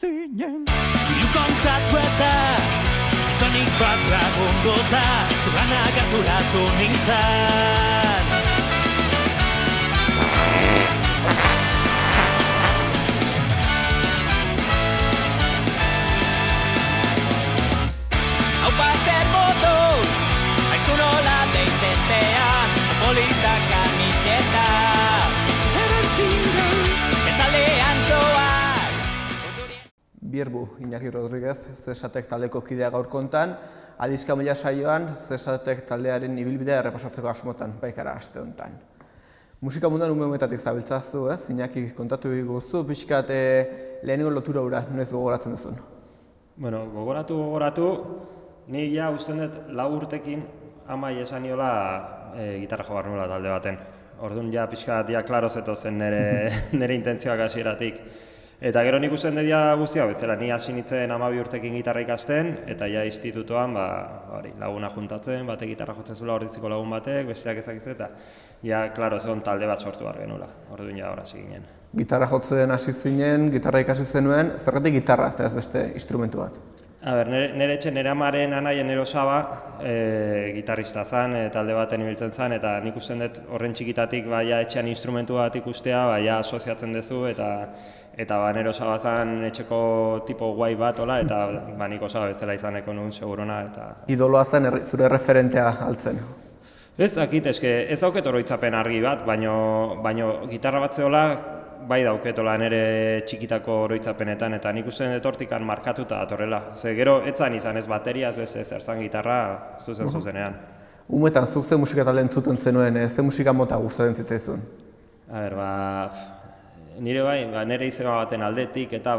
zinen. Hiru kontatu eta tonik batra gongota, zurrana gaturatu nintzen. Hau bater motos, haizu nola deitetzean, polita kamiseta. Esaldean doak. Bierbu, Iñaki Rodríguez, Zesatek taldeko kidea gaur kontan, Adizka Mila saioan Zesatek taldearen ibilbidea errepasatzeko asmotan, baikara aste honetan. Musika munduan umetatik zabiltzazu, ez? Iñaki, kontatu guzu, pixkat lehenengo lotura hura, noiz gogoratzen duzun? Bueno, gogoratu, ni ja usten dut 4 urtekin amai esan niola gitarra jo behar nuela talde baten. Orduan ja pixkat ja klaro zetozen nire intentzioak hasieratik. Eta gero nik usten dut ja guztia bezala, ni hasi nintzen 12 urtekin gitarra ikasten, eta ja institutoan laguna juntatzen, batek gitarra jotzen zula ordiziko lagun batek, besteak ezakiz eta ja klaro zegoen talde bat sortu behar genuela. Orduan ja hori ginen. Gitarra jotzen hasi zinen, gitarra ikasi zenuen, zergatik gitarra, eta ez beste instrumentu bat? A ber, nire etxe nire amaren anaien erosaba gitarrista zen, talde baten ibiltzen zen, eta nik usten dut horren txikitatik etxean instrumentu bat ikustea, asoziatzen duzu, eta nire osaba zen etxeko tipo guai bat, eta nik osaba bezala izaneko nuen, segurona. Idoloa zen zure referentea altzen? Ez dakit, ez dauket oroitzapen argi bat, baino gitarra bat zehola, bai dauketola nire txikitako oroitzapenetan, eta nik uste dut hortikan markatuta datorrela. Ze gero, etzan izan ez bateria, ez beste zerzan gitarra zuzenean. Umetan, zuk ze musika talde entzuten zenuen, ze musika mota gustatzen zitzaizun? A ber, nire izena baten aldetik, eta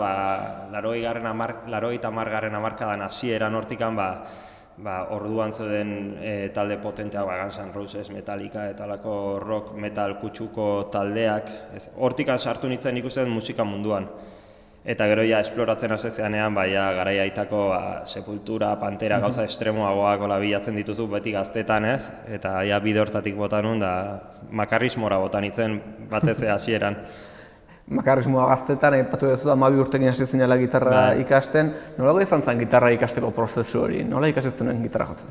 80. hamarkadan hasieran hortikan, orduan zeuden talde potenteak, Guns N' Roses, Metallica eta alako rock metal kutsuko taldeak. Hortikan sartu nintzen ikusten musika munduan. Eta gero esploratzen hasezeanean, garaia aitako Sepultura, Pantera, gauza estremoagoak bilatzen dituzu beti gaztetan, ez? Eta bide hortatik bota nun, makarrismora bota nintzen batez hasieran. Makarrismoa gaztetan, aipatu duzu 12 urtekin hasi zinela gitarra ikasten. Nolago izan zen gitarra ikasteko prozesu hori? Nola ikasiztenen gitarra jotzen?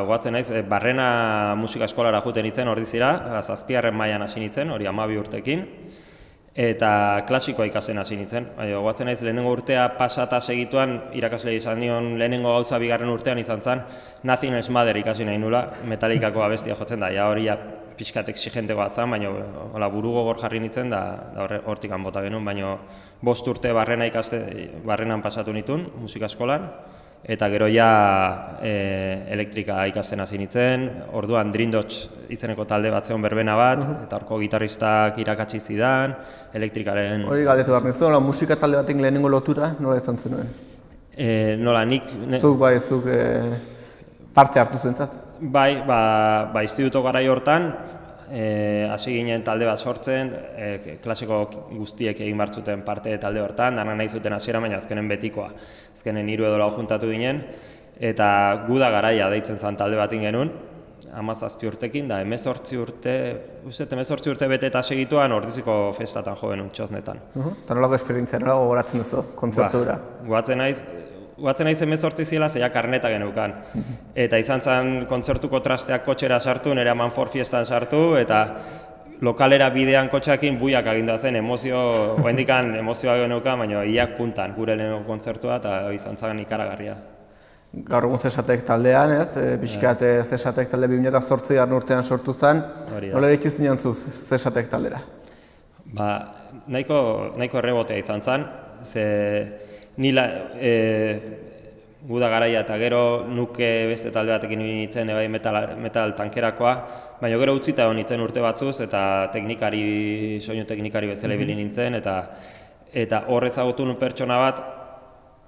Goatzen naiz, Barrena musika eskolara juten nintzen ordizira, 7. mailan hasi nintzen, hori 12 urtekin, eta klasikoa ikasten hasi nintzen. Goatzen naiz, lehenengo urtea pasata segituan, irakasle izan nion lehenengo gauza 2. urtean izan zen, Nothing Else Matter ikasi nahi nula, Metallicako abestia jotzen da, hori pixkat exigentekoa zen, baina buru gogor jarri nintzen, da hortikan bota genuen, baina 5 urte Barrenan pasatu nituen, musika eskolan, eta gero elektrika ikasten hasi nintzen, orduan Dream Dodge izeneko talde bat zegoen berbena bat, eta horko gitarristak irakatsi zidan, elektrikaren... Hori galdetu behar nizu, musika talde baten lehenengo lotura, nola izan zenuen? Nola, nik... Zuk parte hartu zuentzat? Instituto garai hortan, hasi ginen talde bat sortzen, klasiko guztiek egin bartzuten parte talde hortan, dana nahi zuten hasiera, baina azkenen betikoa. Azkenen 3 edo 4 juntatu ginen, eta Guda Garaia deitzen zen talde batin genuen, 17 urtekin, da 18 urte bete eta segituan ordiziko festatan jo genuen, txosnetan. Eta nolako esperientzia, nolako gogoratzen duzu, kontzertura? Guatzen naiz 18 zela, zeia karneta genukan. Eta izan zen kontzertuko trasteak kotxera sartu, nire Amanfor fiestan sartu, eta lokalera bidean kotxeakin buiak aginda zen, oraindikan emozioa genukan, baina iak puntan, gure lehenengo kontzertua, eta izan zen ikaragarria. Gaur egun Zesatek taldean, ez? Pixkat Zesatek talde 2008 urtean sortu zen. Nola eritsi zinen zu Zesatek taldera? Nahiko errebotea izan zen, nila Guda Garaia eta gero nuke beste talde batekin nintzen metal tankerakoa, baina gero utzita nintzen urte batzuz eta soinu teknikari bezala ibili nintzen, eta hor ezagutu nun pertsona bat,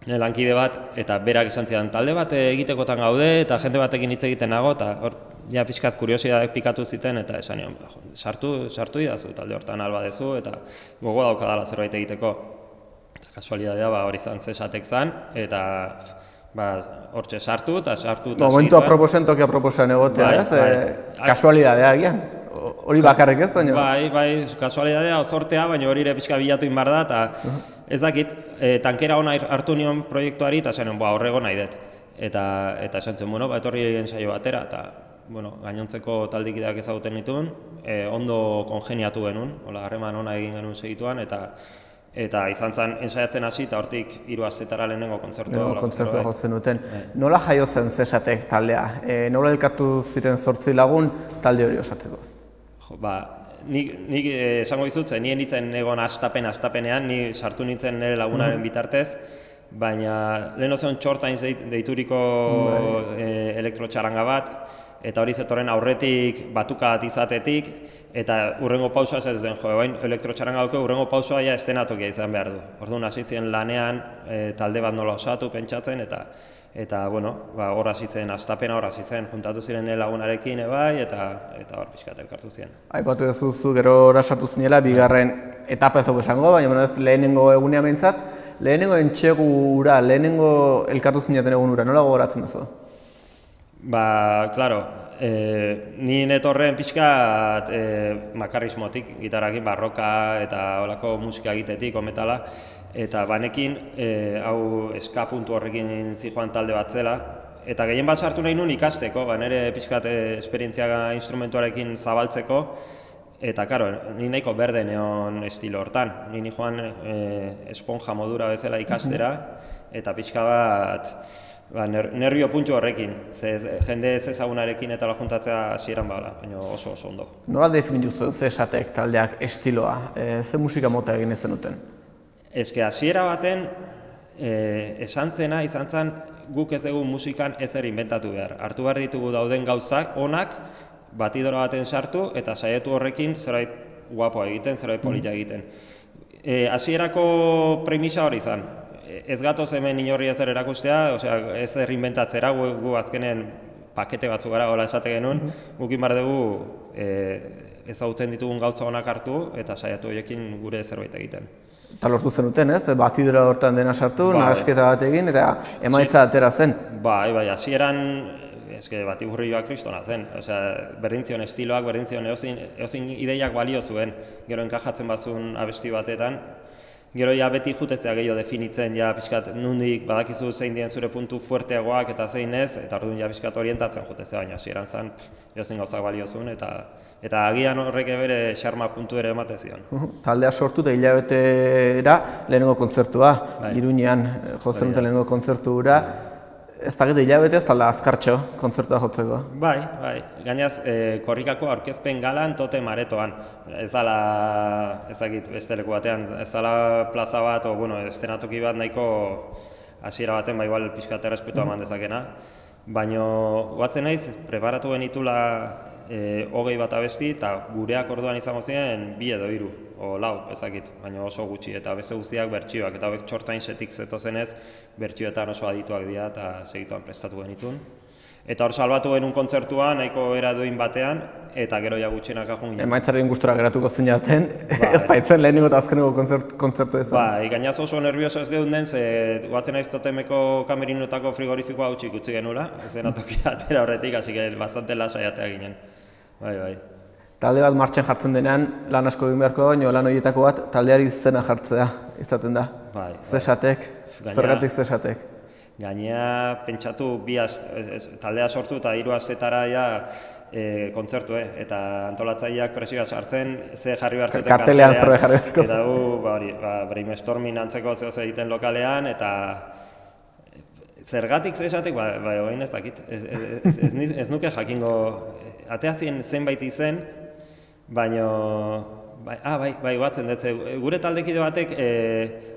lankide bat, eta berak esan zidan talde bat egitekotan gaude eta jende batekin hitz egiten nago, eta hor pixkat kuriosidadeak pikatu ziten, eta esan nion, sartu idazu talde hortan alba dezu, eta gogo daukadala zerbait egiteko. Kasualidadea hori izan Zesatek zan, eta hortxe sartu eta sartu. Momentu aproposen, toki aproposen egotea, ez? Kasualidadea egian? Hori bakarrik ez, baina? Bai, kasualidadea, sortea, baina hori ere pixka bilatu inbar da, Ez dakit, tankera ona hartu nion proiektuari, eta zen, horrego nahi dut. Eta esan zen, etorri ensaio batera, eta gainontzeko taldikideak ezaguten nituen, ondo kongeniatu genuen, harreman ona egin genuen segituan, eta izan zen ensaiatzen hasi, eta hortik 3 asteetara lehenengo kontzertua. Kontzertua jotzen duten. Nola jaio zen Zesatek taldea? Nola elkartu ziren 8 lagun talde hori osatzeko? Nik esango dizut, nien nintzen egon astapenean, ni sartu nintzen nire lagunaren bitartez, baina lehen zeon Txortain deituriko elektrotxaranga bat, eta hori zetorren aurretik batuka bat izatetik, eta urrengo pausoa ez duten, bain elektrotxaranga duke urrengo pausoa ja estenatokia izan behar du. Orduan hasi ziren lanean, talde bat nola osatu, pentsatzen, eta hor hasi zen, astapena hor hasi zen, juntatu ziren lagunarekin ebai, eta hor pixkat elkartu ziren. Aipatu duzu gero sartu zinela, bigarren etapa ez dugu esango, baina ez lehenengo egunean behintzat, lehenengo entxegura, lehenengo elkartu zineten egun ura, nola gogoratzen duzu? Claro, ni netorren pixkat makarismotik, gitarakin barroka eta holako musika egitetik, metala, eta banekin hau ska puntu horrekin zijoan talde bat zela, eta gehien bat sartu nahi nuen ikasteko, nire pixkat esperientzia instrumentuarekin zabaltzeko, eta karo, ni nahiko berde neon estilo hortan, ni joan esponja modura bezala ikastera, eta pixka bat nervio puntu horrekin, jende ez ezagunarekin eta juntatzea hasieran baina oso ondo. Nola definitu zuen Zesatek taldeak estiloa? Ze musika mota egin ez zenuten? Hasiera baten, izan zen, guk ez dugu musikan ezer inventatu behar. Hartu behar ditugu dauden gauzak, onak, batidora baten sartu, eta saietu horrekin zerbait guapoa egiten, zerbait polita egiten. Hasierako premisa hori izan. Ez gatoz hemen inorri ezer erakustea, ezer inventatzera, gu azkenen pakete batzuk gara hola esate genuen, gukin behar dugu ezagutzen ditugun gauza onak hartu, eta saiatu horiekin gure zerbait egiten. Eta lortu zenuten, ez? Batidora hortan dena sartu, nahasketa bat egin, eta emaitza atera zen. Bai, hasieran batiburrioak kristona zen. Berdintzion estiloak, berdintzion eozin ideiak balio zuen, gero enkajatzen bazun abesti batetan. Gero beti jutezea gehiago definitzen, pixkat nundik badakizu zein dien zure puntu fuerteagoak eta zein ez, eta orduan pixkat orientatzen jutezea, baina hasieran zen, eozin gauzak balio zuen, eta agian horrek bere xarma puntu ere emate zion. Taldea sortu eta hilabetera lehenengo kontzertua, Iruñean jotzen duten lehenengo kontzertura. Ez dakit hilabete ez talda azkartxo kontzertua jotzeko. Bai, gainaz korrikako aurkezpen galan tote maretoan. Ez dala, ez dakit beste leku batean, ez dala plaza bat, estenatoki bat nahiko hasiera baten, igual pixkat errespetua eman dezakena. Baina, guatzen naiz, preparatu genitula 20 bat abesti, eta gureak orduan izango ziren 2 edo 3, o 4, ezakit, baina oso gutxi, eta beste guztiak bertsioak, eta Txortain setik zetozenez, bertsioetan oso adituak dira, eta segituan prestatu genituen. Eta hor salbatu genuen kontzertua, nahiko eraduin batean, eta gero gutxenak ajun ginen. Emaitzaren gustura geratuko zinaten, ez baitzen lehenengo eta azkeneko kontzertu ez da. Gainaz oso nervioso ez gehun den, ze guatzen naiz totemeko kamerinotako frigorifikoa utzi genula, ezenatokia atera horretik, hasi bastante lasaiatea ginen. Bai. Talde bat martxan jartzen denean, lan asko egin beharko, baina lan horietako bat taldeari izena jartzea izaten da. Zesatek, zergatik Zesatek. Gainea, pentsatu, taldea sortu eta 3 asteetara kontzertu, eta antolatzaileak presioa sartzen, ze jarri behar zuten kartelean zerbe jarri beharko. Eta brainstorming antzeko zehoz egiten lokalean, eta zergatik Zesatek, oain ez dakit, ez nuke jakingo, ateazien zenbait izen, baina, guatzen dut, gure taldekide batek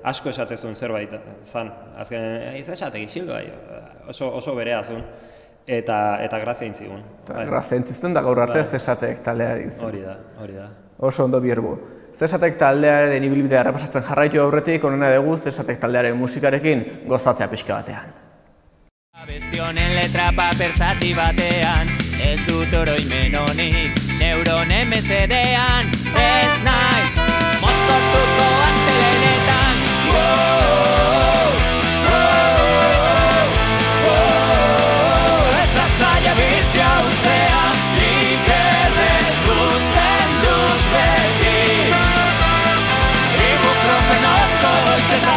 asko esatezun zerbait zan, azken, Zesatek isildu, oso berea zuen, eta grazia intzigun. Grazia intziztuen da gaur arte Zesatek taldeari izan. Hori da. Oso ondo Bierbu. Zesatek taldearen ibilbidea errepasatzen jarraitu aurretik, onena dugu Zesatek taldearen musikarekin gozatzea pixka batean. Abesti honen letra paper zati batean, ez dut oroimen honik, neuronen mesedean, ez naiz, mozkortuko astelenetan. Ez da zaila bizia ustea, nik errezuzten dut beti. Ibuprofenozko goizetan.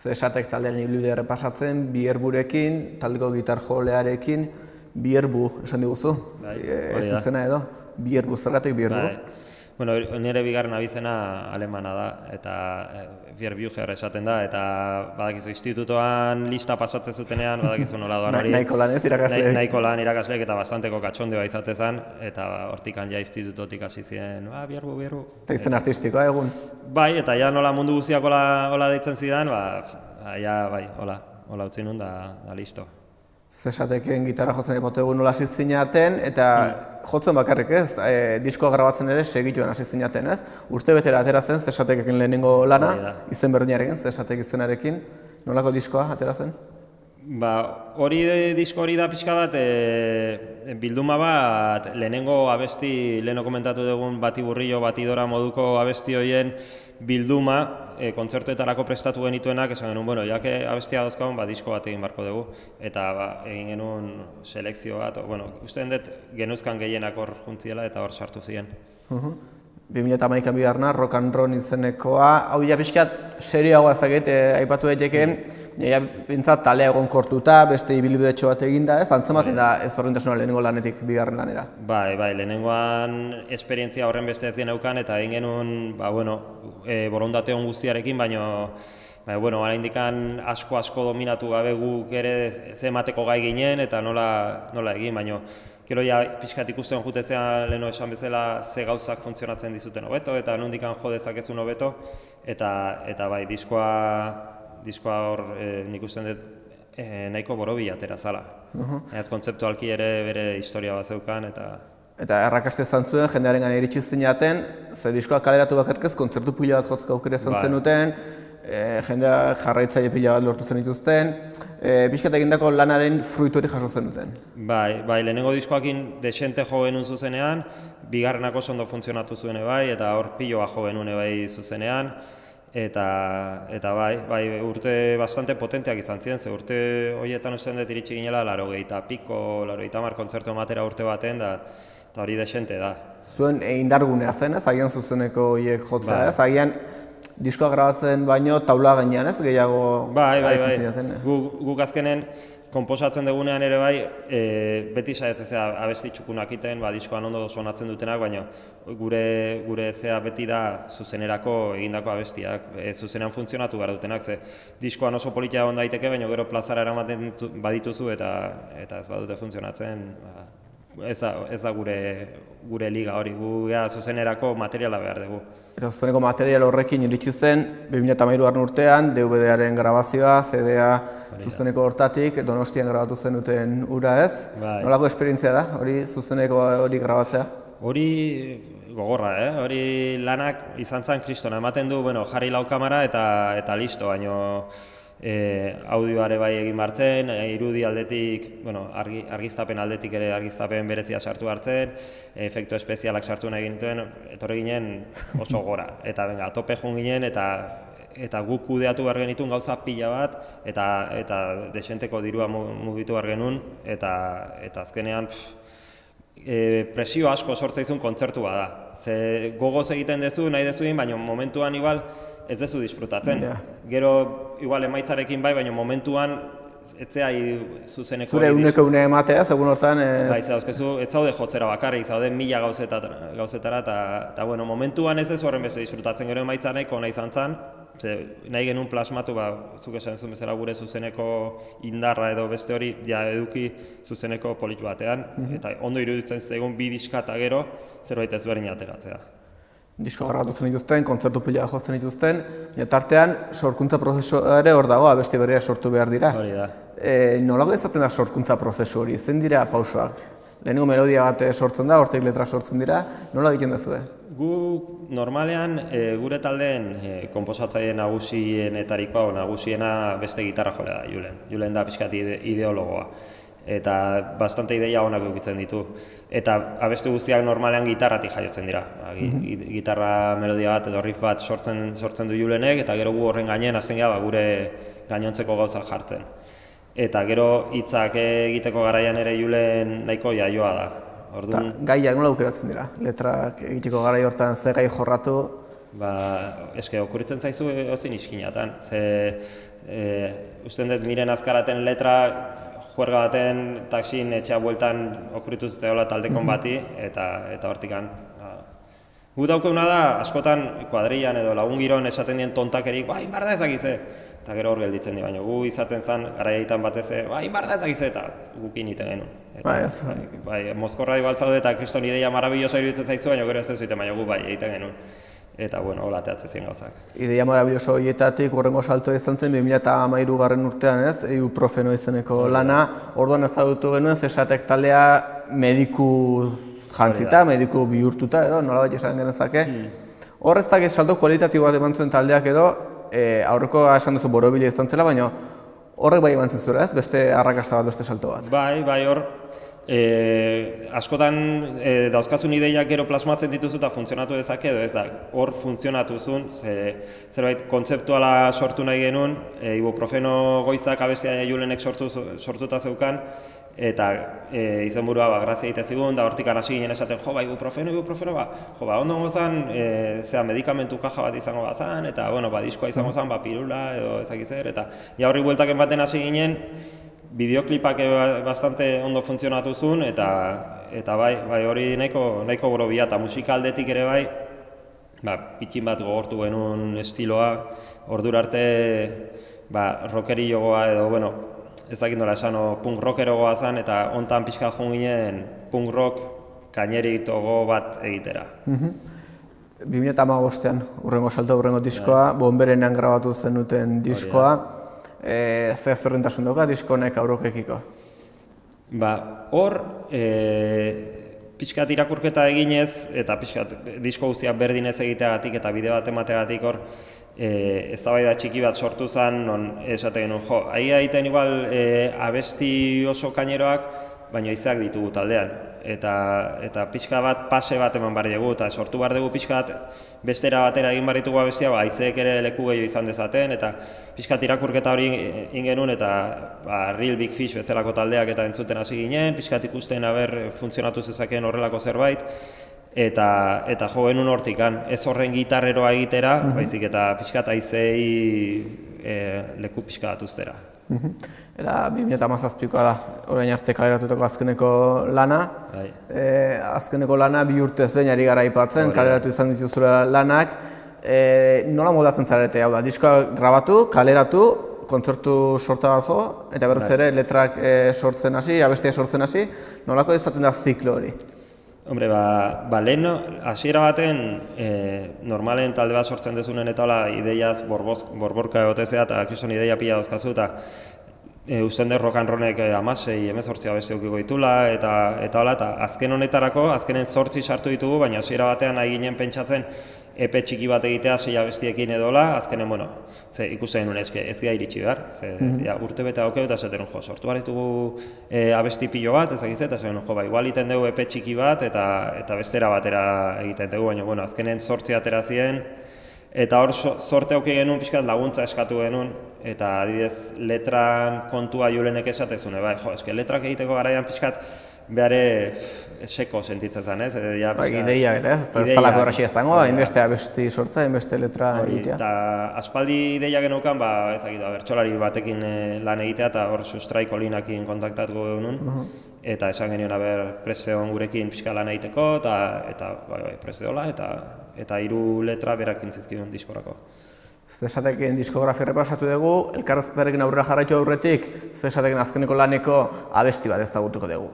Zesatek taldearen ibilbidea errepasatzen, Bierburekin, taldeko gitar jolearekin, Bierbu, esan diguzu? Ez zuzena edo? Bierbu, zergatik Bierbu? Bueno, nire bigarren abizena alemana da, eta Bierbucher esaten da, eta badakizu institutoan lista pasatzen zutenean, badakizu nola doan hori. Nahiko lan ez irakasleek? Nahiko lan irakasleek eta bastanteko katxondioa izatezan, eta hortikan ja institutotik hasi ziren, Bierbu. Eta izen artistikoa egun? Bai, eta ja nola mundu guztiak hola deitzen zidan, ja bai, hola utzi nun da listo. Zesateken gitarra jotzen epote egun nola hasi zinaten, eta jotzen bakarrik ez, diskoa grabatzen ere segituen hasi zinaten ez. Urte betera atera zen Zesatekekin lehenengo lana, izen berdinarekin, Zesatek izenarekin. Nolako diskoa atera zen? Disko hori da pixka bat, bilduma bat, lehenengo abesti, leheno komentatu dugun Bati Burrillo, Bati Dora moduko abesti horien bilduma, kontzertuetarako prestatu genituenak, esan genuen, bueno, jake abestia dauzkagun, disko bat egin barko dugu, eta egin genuen selekzio bat, uste dut genuzkan gehienak hor juntziela eta hor sartu ziren. 2011an bigarna, Rock and Roll izenekoa, hau ja pixkat serioagoa ez dakit, aipatu daitekeen, bintzat talea egonkortuta, beste ibilbidetxo bat eginda, ez? Antzematen da ez berdintasuna lehenengo lanetik bigarren lanera. Bai, lehenengoan esperientzia horren beste ez geneukan, eta egin genuen, borondate hon guztiarekin, baina oraindikan asko dominatu gabe guk ere zemateko gai ginen, eta nola egin, baina gero ja pixkat ikusten jutezean leheno esan bezala ze gauzak funtzionatzen dizuten hobeto, eta nondikan jo dezakezun hobeto, eta bai, diskoa hor nik usten dut nahiko borobila atera zala. Ez kontzeptualki ere bere historia bat zeukan, Eta errakaste izan zuen, jendearen gana iritsi zinaten, ze diskoak kaleratu bakarkez, kontzertu pila bat jotzeko aukera izan zenuten, jendeak jarraitzaile pila bat lortu zen dituzten, pixkat egindako lanaren fruitu hori jaso zenuten. Bai, lehenengo diskoakin desente jo genuen zuzenean, bigarrenako oso ondo funtzionatu zuen eta hor piloa jo genuen zuzenean, eta bai, urte bastante potenteak izan ziren, ze urte horietan usten dut iritsi ginela 80 kontzertu ematera urte baten, eta hori desente da. Zuen indargunea zen ez, agian zuzeneko horiek jotza ez, agian diskoa grabatzen baino taula gainean ez, gehiago gaitzen zinaten. Guk azkenen konposatzen dugunean ere bai, beti saiatzea abesti txukunak iten, diskoan ondo sonatzen dutenak, baina gure zea beti da zuzenerako egindako abestiak, zuzenean funtzionatu behar dutenak, ze diskoan oso politia egon daiteke, baina gero plazara eramaten badituzu eta ez badute funtzionatzen, ez da gure liga hori, gu zuzenerako materiala behar dugu. Eta zuzeneko material horrekin iritsi zen 2013 urtean, DVD-aren grabazioa, CD-a zuzeneko hortatik, Donostian grabatu zenuten ura ez. Nolako esperientzia da, hori zuzeneko hori grabatzea? Hori gogorra, hori lanak izan zen kristona, ematen du, jarri lau kamera eta listo, baino audioare bai egin bartzen, irudi aldetik, argiztapen aldetik ere argiztapen berezia sartu hartzen, efektu espezialak sartu nahi gintuen, etorri ginen oso gora. Eta tope joan ginen eta guk kudeatu behar genituen gauza pila bat, eta desenteko dirua mugitu behar genuen, eta azkenean presio asko sortzaizun kontzertu bada. Ze gogoz egiten dezu, nahi dezuin, baina momentuan igual ez dezu disfrutatzen. Gero, igual emaitzarekin bai, baina momentuan etzea zuzeneko... Zure uneko une ematea, segun hortan... Bai, zauzkezu, ez zaude jotzera bakarrik, zaude 1000 gauzetara, eta momentuan ez ez horren beste disfrutatzen, gero emaitzareiko nahi izan zen, nahi genuen plasmatu, zuk esan zuen bezala gure zuzeneko indarra edo beste hori, eduki zuzeneko politu batean, eta ondo iruditzen zegoen bi diska eta gero, zerbait ezberdin ateratzea. Disko grabatu zen dituzten, kontzertu pila jotzen dituzten, eta artean sorkuntza prozesua ere hor dago, abesti berriak sortu behar dira. Hori da. Nolago izaten da sorkuntza prozesu hori? Zein dira pausoak? Lehenengo melodia bat sortzen da, hortik letra sortzen dira, nola egiten duzue? Gu normalean gure taldeen konposatzaile nagusienetarikoa, nagusiena beste gitarra jolea da, Julen. Julen da pixkat ideologoa. Eta bastante ideia onak edukitzen ditu. Eta abesti guztiak normalean gitarratik jaiotzen dira. Gitarra melodia bat edo riff bat sortzen du Julenek, eta gero gu horren gainean hasten gara gure gainontzeko gauzak jartzen. Eta gero hitzak egiteko garaian ere Julen nahiko jaioa da. Gaiak nola aukeratzen dira? Letrak egiteko garai hortan ze gai jorratu? eske okurritzen zaizu ozin iskinatan. Usten dut miren azkaraten letra juerga baten taxin etxea bueltan okurritu zehola taldekon bati, eta hortikan. Gu daukaguna da, askotan kuadrillan edo lagun giron esaten dien tontakerik, inbarda ezakize. Eta gero hor gelditzen di, baina gu izaten zen, garaiaitan batez, inbarda ezakize, eta gukin iten genuen. Mozkorra igual zaude eta kriston ideia marabilloso iruditzen zaizu, baina gero ez zuiten, baina gu egiten genuen. Eta, hola teatzen ziren gauzak. Ideia marabilloso horietatik horrengo salto izan zen 2013 urtean, ez? Ibuprofeno izeneko lana, orduan ezagutu genuen, Zesatek taldea mediku jantzita, mediku bihurtuta edo, nolabait esan genezake. Horrez dakit salto kualitatibo bat eman zuen taldeak edo, aurreko esan duzu borobila izan zela, baina horrek bai eman zuela, ez? Beste arrakasta bat, beste salto bat. Bai, hor. Askotan dauzkazun ideiak gero plasmatzen dituzu eta funtzionatu dezake edo ez da, hor funtzionatu zuen, zerbait kontzeptuala sortu nahi genuen, ibuprofeno goizak abestia Julenek sortuta zeukan, eta izenburua grazia egite zigun, da hortikan hasi ginen esaten, ibuprofeno, ondo gozan, medikamentu kaja bat izango bazan, eta diskoa izango zan, pirula edo ezakizer, eta horri bueltaken baten hasi ginen, bideoklipak bastante ondo funtzionatu zuen, eta bai hori nahiko borobia, eta musika aldetik ere bai, pitxin bat gogortu genuen estiloa, ordura arte rockeri jogoa edo, ez dakit nola esan, punk rockerogoa zen, eta hontan pixka joan ginen punk rock kaineritogo bat egitera. 2015an urrengo salto, urrengo diskoa, Bonberenean grabatu zenuten diskoa, zer ezberdintasun dauka disko honek aurrokekiko? Hor, pixkat irakurketa eginez, eta pixkat disko guztiak berdinez egiteagatik eta bide bat emateagatik hor, eztabaida txiki bat sortu zen, non esaten genuen, ahi egiten igual abesti oso kaineroak, baina izeak ditugu taldean. Eta pixka bat pase bat eman behar dugu, eta sortu behar dugu pixka bat bestera batera egin behar ditugu abestia, aizeek ere leku gehiago izan dezaten, eta pixkat irakurketa hori ingenuen, eta Real Big Fish bezalako taldeak eta entzuten hasi ginen, pixkat ikusten funtzionatu zezakeen horrelako zerbait, eta jo genuen hortikan, ez horren gitarreroa egitera, baizik eta pixkat aizei leku pixka bat ustera. Eta 2017koa da, orain arte kaleratutako azkeneko lana. Azkeneko lana 2 urtez behin ari gara aipatzen, kaleratu izan dituzula lanak. Nola moldatzen zarete, hau da, diskoa grabatu, kaleratu, kontzertu sorta bat jo, eta berriz ere letrak sortzen hasi, abestia sortzen hasi, nolako izaten da ziklo hori? Hombre, lehen, hasiera baten, normalen talde bat sortzen dezunen eta ideiaz borborka egotezea eta kriston ideia pila dauzkazu eta usten dut rock and rollek 16-18 abesti eukiko ditula eta azken honetarako, azkenen 8 sartu ditugu, baina hasiera batean nahi ginen pentsatzen epe txiki bat egitea 6 abestiekin edola, azkenen, ikusten genuen ez gira iritsi behar, urte bete haukeu eta esaten sortu behar ditugu abesti pilo bat, ezagizet, eta esaten igual iten dugu epe txiki bat eta bestera batera egiten dugu, baina azkenen 8 atera ziren, eta hor sorte auki genuen pixkat laguntza eskatu genuen, eta adibidez letran kontua Julenek esatezune, eske letrak egiteko garaian pixkat behare seko sentitzen zen, ez? Ideia, ez talako erraxia ez dago, hainbeste abesti sortza, hainbeste letra egitea. Eta aspaldi ideia genukan, bertsolari batekin lan egitea, eta hor Sustraiko linakin kontaktatuko genuen, eta esan genion preste hon gurekin pixka lan egiteko, eta preste dola, eta 3 letra berak intzizkidun diskorako. Zesatekin diskografia repasatu dugu, elkarrezketarekin aurrera jarraitu aurretik, Zesatekin azkeneko laneko abesti bat ezagutuko dugu.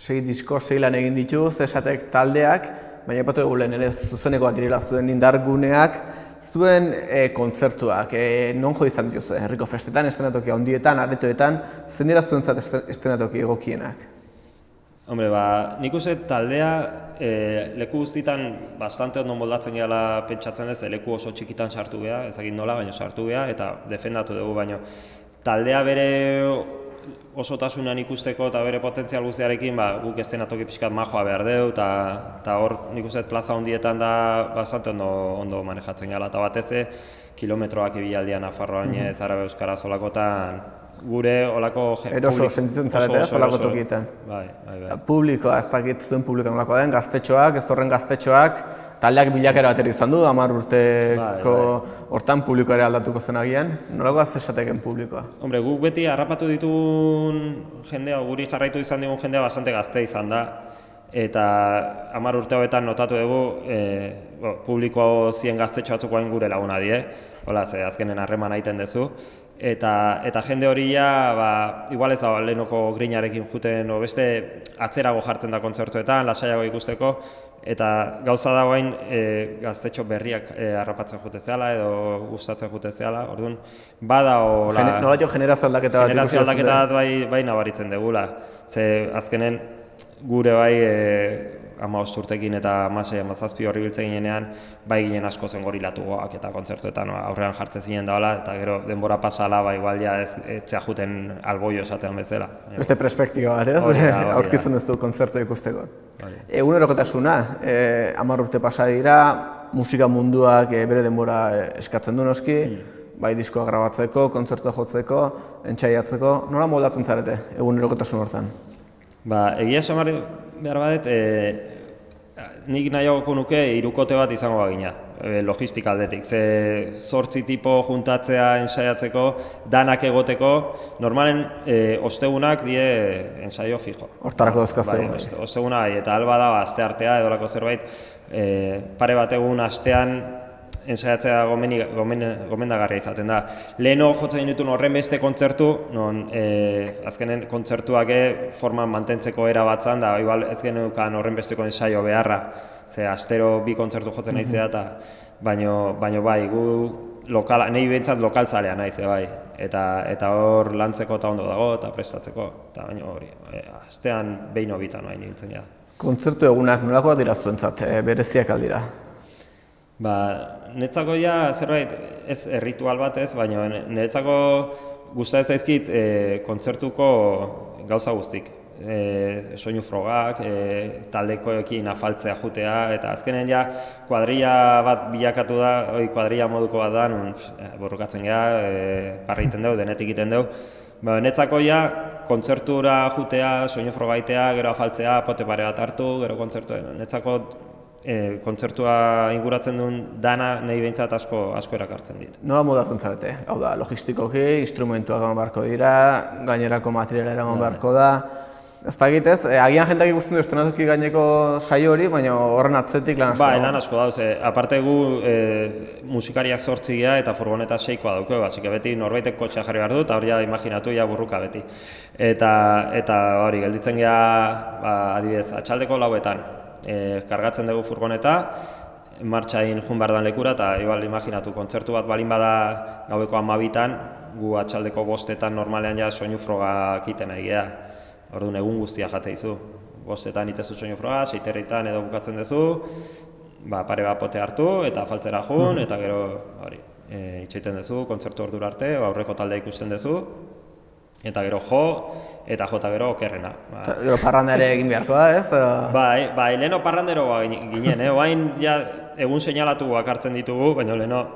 Sei disko, 6 lan egin ditu, Zesatek taldeak, baina epatu dugu lehen ere zuzenekoak direla zuen indarguneak, zuen kontzertuak, non jo izan dituzu, herriko festetan, estenatoki handietan, aretoetan, zen dira zuentzat estenatoki egokienak? Hombre, nik uste taldea leku guztitan bastante ondo moldatzen gehala pentsatzen ez, leku oso txikitan sartu geha, ezagin nola, baina sartu geha, eta defendatu dugu, baina taldea bere osotasunean ikusteko eta bere potentzial guztiarekin guk eszenatoki pixkat majoa behar dugu, eta hor nik uste plaza hondietan da bastante ondo manejatzen gehala, eta batez kilometroak ibilaldian Nafarroan Zarabe Euskara zolakotan, gure olako... Eroso sentitzen zarete, ez olako tokietan. Bai. Publikoa, ez dakit zuen publikoan olako den, gaztetxoak, ez horren gaztetxoak, taldeak bilakera batera izan du, 10 urteko hortan publikoa ere aldatuko zen agian. Nolako azesateken publikoa? Hombre, guk beti harrapatu ditugun jendea, guri jarraitu izan digun jendea bastante gazte izan da. Eta 10 urte hauetan notatu dugu, publiko zien gaztetxo batzuk hain gure laguna die, hola, ze azkenen harreman egiten duzu. Eta jende hori igual ez da lehenoko grinarekin juten, beste atzerago jartzen da kontzertuetan, lasaiago ikusteko, eta gauza da guain gaztetxo berriak harrapatzen jute zehala edo gustatzen jute zehala, orduan, bada hola... Nola jo generazio aldaketa bat ikusi? Generazio aldaketa bat bai nabaritzen degula, ze azkenen gure bai 15 urtekin eta 16-17 horri biltzen ginenean, bai ginen asko zen gorilatugoak eta kontzertuetan aurrean jartzen zinen daola, eta gero denbora pasala igual ja etzea juten alboio esatean bezala. Beste perspektiba bat, ez? Aurkitzen ez du kontzertu ikusteko. Egunerokotasuna, 10 urte pasa dira, musika munduak bere denbora eskatzen du noski, bai diskoa grabatzeko, kontzertua jotzeko, entxaiatzeko, nola moldatzen zarete egunerokotasun hortan? Egia esan behar badet, nik nahiagoko nuke hirukote bat izango bagina, logistika aldetik. Ze 8 tipo juntatzea ensaiatzeko, danak egoteko, normalen ostegunak die ensaio fijo. Hortarako dozkaztu. Osteguna bai, eta alba da aste artea edolako zerbait, pare bat egun astean ensaiatzea gomendagarria izaten da. Leheno jotzen dituen horren beste kontzertu, non azkenen kontzertuak forman mantentzeko era batzan, da igual ez genukan horren besteko ensaio beharra, ze astero 2 kontzertu jotzen naizea, baino bai, gu nahi behintzat lokalzalea naiz, bai, eta hor lantzeko eta ondo dago, eta prestatzeko, eta baino hori, astean behin hobitan nahi nintzen ja. Kontzertu egunak nolakoak dira zuentzat, bereziak aldira? Netzako zerbait, ez ritual bat ez, baina netzako gustatzen zaizkit kontzertuko gauza guztik. Soinu frogak, taldekoekin afaltzea jutea, eta azkenen kuadrilla bat bilakatu da, kuadrilla moduko bat da, borrokatzen geha, parra egiten dugu, denetik egiten dugu. Netzako kontzertura jutea, soinu frogaitea, gero afaltzea, pote pare bat hartu, gero kontzertua, netzako kontzertua inguratzen duen dana nahi behintzat asko erakartzen dit. Nola moldatzen zarete? Hau da, logistikoki, instrumentuak egon beharko dira, gainerako materiala egon beharko da. Ez da egitez, agian jendeak ikusten du estrenatoki gaineko saio hori, baina horren atzetik lan asko dago. Lan asko dauz, aparte gu musikariak 8 geha eta furgoneta 6koa dauko, basik beti norbaitek kotxea jarri behar du, eta hori imaginatu burruka beti. Eta hori, gelditzen geha adibidez, atxaldeko 9etan. Kargatzen dugu furgoneta, martxain jun behar dan lekura, eta igual imaginatu, kontzertu bat balin bada gaueko 12etan, gu atxaldeko 5etan normalean soinu frogak iten nahi geha. Orduan egun guztia jate izu. 5etan itezu soinu froga, 6etan edo bukatzen duzu, pare bat pote hartu eta afaltzera jun, eta gero itxoiten duzu, kontzertu ordura arte, aurreko taldea ikusten duzu, eta gero jo, eta jota gero okerrena. Gero parrandere egin beharko da, ez? Bai, leheno parrandero ginen, oain egun seinalatu hartzen ditugu, baina leheno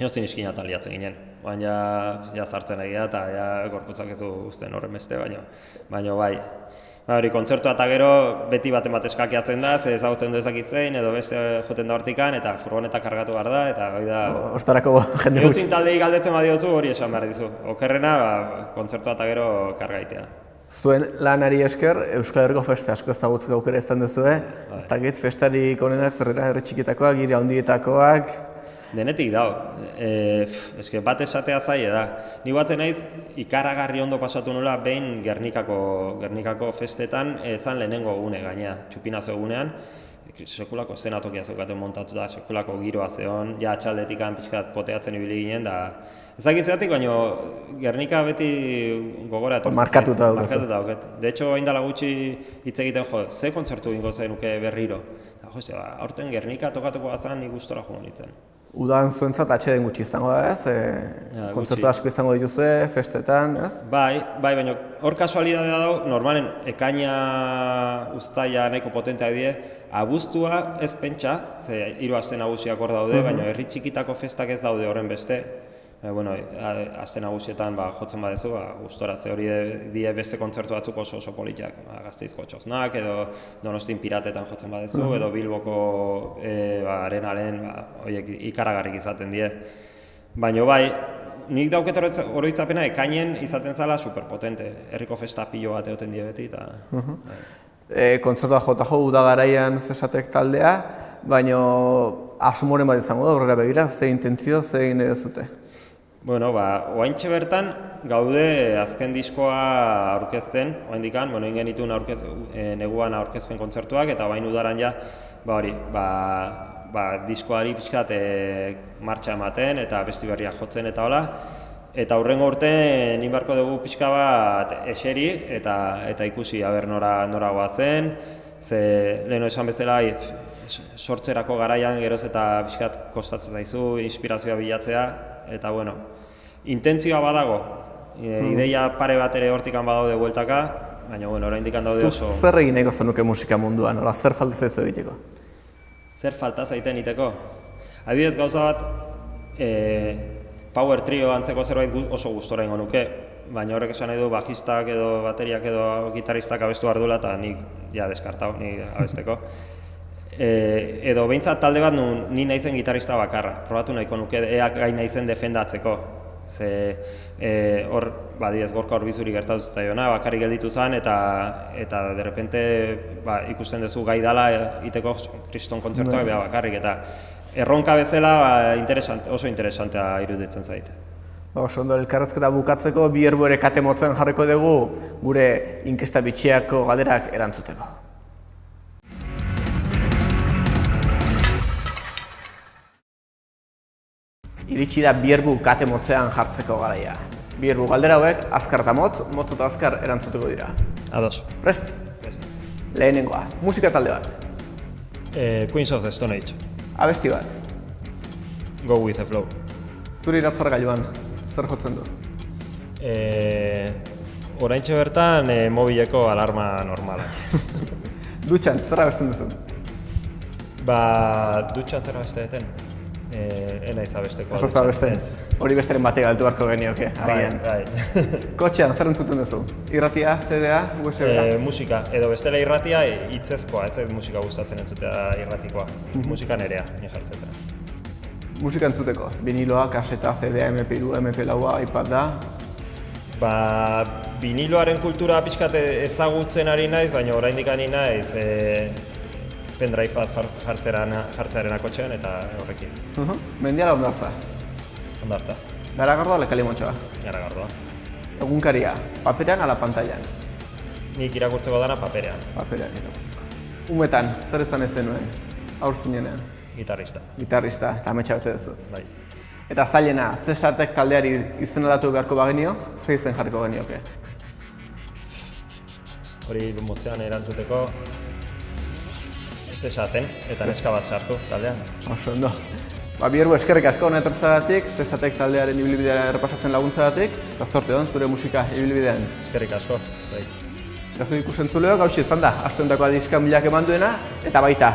ezin iskinatan liatzen ginen. Baina sartzen egia eta gorputzak ez du guztien horren beste, baina bai. Hori, kontzertua eta gero beti baten bat eskakiatzen da, ze ezagutzen du ezakitzen, edo beste joten da hortikan, eta furgoneta kargatu behar da, eta hori da... Hortarako jende gutxi. Euzin taldei galdetzen badiozu hori esan behar dizu. Okerrena, kontzertua eta gero kargaitea. Zuen lanari esker, Euskal Herriko feste asko ezagutzeko aukera izan duzue. Ez dakit, festarik onena herri txikitakoak, hiri handietakoak... Denetik dago. Eske bat esatea zaila da. Ni batzen naiz ikaragarri ondo pasatu nola behin Gernikako festetan ezan lehenengo egune gainea, txupinazo egunean. sekulako zenatokia zeukaten montatuta, sekulako giroa zeon, ja atxaldetik pixkat poteatzen ibili ginen, da ezakit zeatik, baina Gernika beti gogora etortzen. Markatuta daukazu. Markatuta dauket. De hecho, hain dela gutxi hitz egiten, ze kontzertu ingo zenuke berriro? Aurten Gernika tokatuko bazan nik gustora joan nintzen. Udan zuentzat atxeden gutxi izango da, ez? Kontzertu asko izango dituzue, festetan, ez? Bai, baina hor kasualidadea dago, normalen ekaina uztaila nahiko potenteak die, abuztua ez pentsa, ze 3 aste nagusiak hor daude, baina herri txikitako festak ez daude horren beste. Bueno, aste nagusietan jotzen badezu, gustora, ze hori die beste kontzertu batzuk oso politak, Gasteizko Txosnak, edo Donostin Piratetan jotzen badezu, edo Bilboko arenaren, horiek ikaragarrik izaten die. Baina bai, nik dauket oroitzapena ekainen izaten zala superpotente, herriko festa pilo bat egoten die beti, eta... Kontzertua jota uda garaian zesatek taldea, baina asmoren bat izango da, horrela begira, ze intentzio, ze egin ere zute? Bueno, oaintxe bertan gaude azken diskoa aurkezten, oaindikan, egin genituen neguan aurkezpen kontzertuak, eta oain udaran ja, diskoari pixkat martxa ematen, eta besti berriak jotzen eta hola. Eta hurrengo urtean egin beharko dugu pixka bat eseri, eta ikusi aber nora goazen, ze leheno esan bezala sortzerako garaian geroz eta pixkat kostatzen zaizu, inspirazioa bilatzea, eta bueno, intentzioa badago, ideia pare bat ere hortikan badaude bueltaka, baina bueno, oraindik daude oso... Zer egin nahiko zenuke musika munduan, nola zer falta zaizu egiteko? Zer falta zaiten egiteko? Adibidez gauza bat, power trio antzeko zerbait oso gustora ingo nuke, baina horrek esan nahi du bajistak edo bateriak edo gitaristak abestu behar duela eta nik ja deskartau, nik abesteko. Edo behintzat talde bat ni naizen gitarista bakarra, probatu nahiko nuke eak gai naizen defendatzeko. Ze hor, badiez gorka horbizuri gertatu zaiona, bakarrik gelditu zen eta derrepente ikusten duzu gai dala iteko kriston kontzertuak beha bakarrik eta erronka bezala oso interesantea iruditzen zait. Oso ondo, elkarrezketa bukatzeko bi erbu ere kate motzen jarriko dugu gure inkesta bitxiako galderak erantzuteko. Iritsi da bierbu kate motzean jartzeko garaia. Bierbu galdera hauek, azkar eta motz eta azkar erantzuteko dira. Ados. Prest? Prest. Lehenengoa, musika talde bat. Queens of the Stone Age. Abesti bat. Go with the flow. Zuri iratzar gailuan, zer jotzen du? Oraintxe bertan mobileko alarma normalak. Dutxan, zer abesten duzu? Dutxan zer abesteten? Ena izabesteko. Oso zabesten? Hori besteren batek galtu beharko genioke, agian. Bai. Kotxean, zer entzuten duzu? Irratia, CD-a, USB-a? Musika, edo bestela irratia hitzezkoa, ez zait musika gustatzen entzutea irratikoa. Musika nerea, ni jartzetera. Musika entzuteko, viniloa, kaseta, CD-a, MP2, MP4a, iPad-a? Viniloaren kultura pixkat ezagutzen ari naiz, baina oraindik ari naiz pendrive bat jartzearen akotxean eta horrekin. Mendiala ondartza? Ondartza. Garagardoa ala Kalimotxoa? Garagardoa. Egunkaria, paperean ala pantailan? Nik irakurtzeko dana paperean. Paperean irakurtzeko. Umetan, zer izan ez zenuen, haur zinenean? Gitarrista. Gitarrista, eta ametsa bete duzu. Bai. Eta zailena, zesatek taldeari izen aldatu beharko bagenio, ze izen jarriko genioke? Hori motzean erantzuteko zesaten eta neska bat sartu taldean. Oso ondo. Bierbu, eskerrik asko hona etortzagatik, zesatek taldearen ibilbidea errepasatzen laguntzagatik, eta zorte hon zure musika ibilbidean. Eskerrik asko. Eta zu ikusentzuleok, hauxe izan da, asteontako adizkan bilak eman duena, eta baita,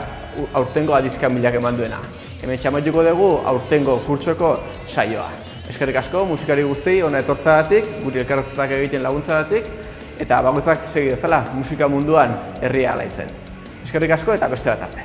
aurtengo adizkan bilak eman duena. Hemen txamaituko dugu aurtengo kurtsoko saioa. Eskerrik asko musikari guztiei hona etortzagatik, guri elkarrezetak egiten laguntzagatik, eta bakoitzak segi dezala musika munduan herria alaitzen. Eskerrik asko eta beste bat arte.